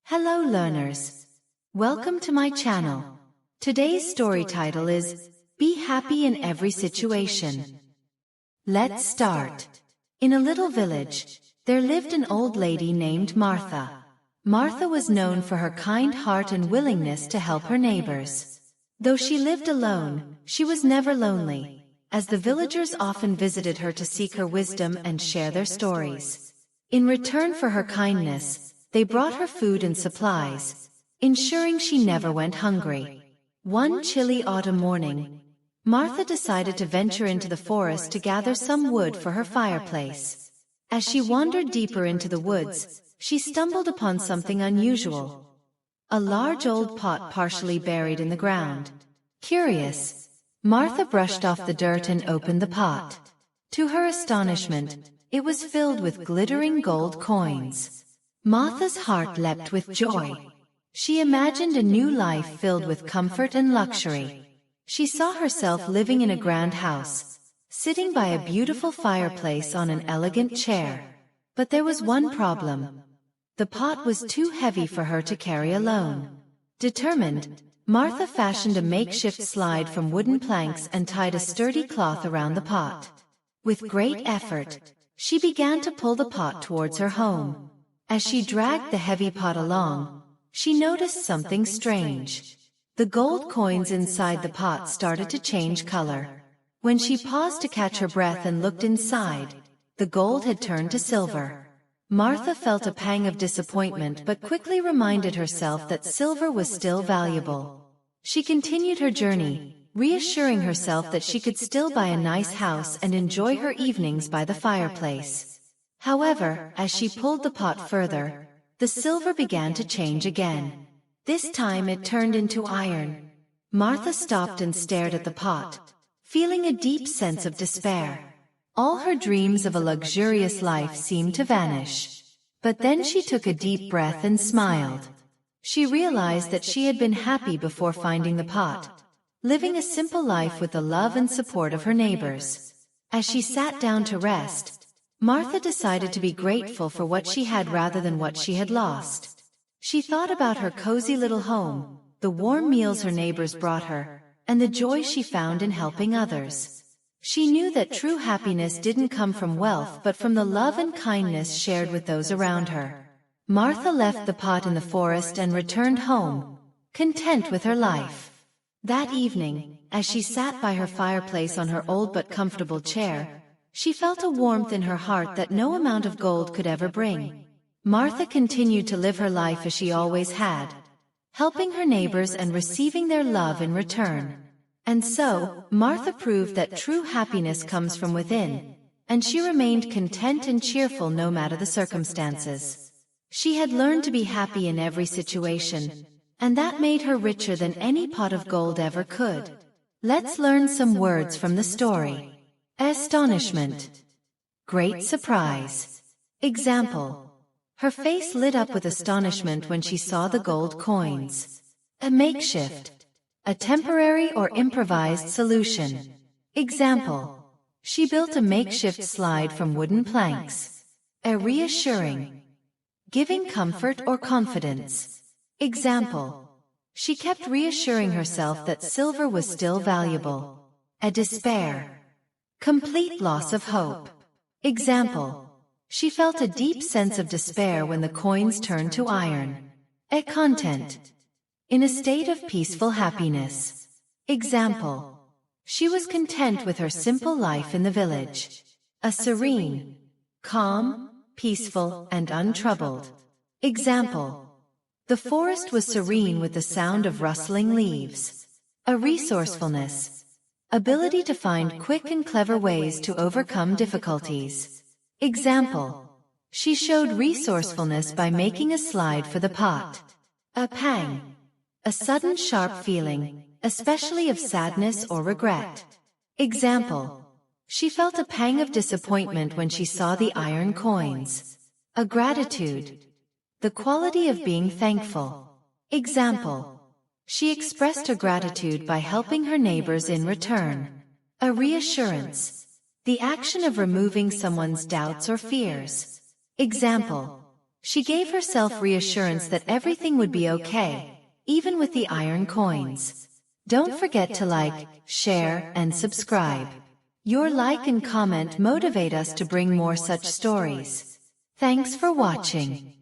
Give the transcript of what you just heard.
Hello learners. Welcome to my channel. Today's story title is, Be Happy in Every Situation. Let's start. In a little village, there lived an old lady named Martha. Martha was known for her kind heart and willingness to help her neighbors. Though she lived alone, she was never lonely, as the villagers often visited her to seek her wisdom and share their stories. In return for her kindness, they brought her food and supplies, ensuring she never went hungry. One chilly autumn morning, Martha decided to venture into the forest to gather some wood for her fireplace. As she wandered deeper into the woods, she stumbled upon something unusual. A large old pot partially buried in the ground. Curious, Martha brushed off the dirt and opened the pot. To her astonishment, it was filled with glittering gold coins. Martha's heart leapt with joy. She imagined a new life filled with comfort and luxury. She saw herself living in a grand house, sitting by a beautiful fireplace on an elegant chair. But there was one problem. The pot was too heavy for her to carry alone. Determined, Martha fashioned a makeshift slide from wooden planks and tied a sturdy cloth around the pot. With great effort, she began to pull the pot towards her home. As she dragged the heavy pot along, she noticed something strange. The gold coins inside the pot started to change color. When she paused to catch her breath and looked inside, the gold had turned to silver. Martha felt a pang of disappointment but quickly reminded herself that silver was still valuable. She continued her journey, reassuring herself that she could still buy a nice house and enjoy her evenings by the fireplace. However, as she pulled the pot further, the silver began to change again. This time it turned into iron. Martha stopped and stared at the pot, feeling a deep sense of despair. All her dreams of a luxurious life seemed to vanish. But then she took a deep breath and smiled. She realized that she had been happy before finding the pot, living a simple life with the love and support of her neighbors. As she sat down to rest, Martha decided to be grateful for what she had rather than what she had lost. She thought about her cozy little home, the warm meals her neighbors brought her, and the joy she found in helping others. She knew that true happiness didn't come from wealth but from the love and kindness shared with those around her. Martha left the pot in the forest and returned home, content with her life. That evening, as she sat by her fireplace on her old but comfortable chair, she felt a warmth in her heart that no amount of gold could ever bring. Martha continued to live her life as she always had, helping her neighbors and receiving their love in return. And so, Martha proved that true happiness comes from within, and she remained content and cheerful no matter the circumstances. She had learned to be happy in every situation, and that made her richer than any pot of gold ever could. Let's learn some words from the story. Astonishment. Great surprise. Example. Her face lit up with astonishment when she saw the gold coins. A makeshift. A temporary or improvised solution. Example. She built a makeshift slide from wooden planks. A reassuring. Giving comfort or confidence. Example. She kept reassuring herself that silver was still valuable. A despair. Complete loss of hope. Example. She felt a deep sense of despair when the coins turned to iron. A content. In a state of peaceful happiness. Example. She was content with her simple life in the village. A serene. Calm, peaceful, and untroubled. Example. The forest was serene with the sound of rustling leaves. A resourcefulness. Ability to find quick and clever ways to overcome difficulties. Example. She showed resourcefulness by making a slide for the pot. A pang. A sudden sharp feeling, especially of sadness or regret. Example. She felt a pang of disappointment when she saw the iron coins. A gratitude. The quality of being thankful. Example. She expressed her gratitude by helping her neighbors in return. A reassurance. The action of removing someone's doubts or fears. Example. She gave herself reassurance that everything would be okay, even with the iron coins. Don't forget to like, share, and subscribe. Your like and comment motivate us to bring more such stories. Thanks for watching.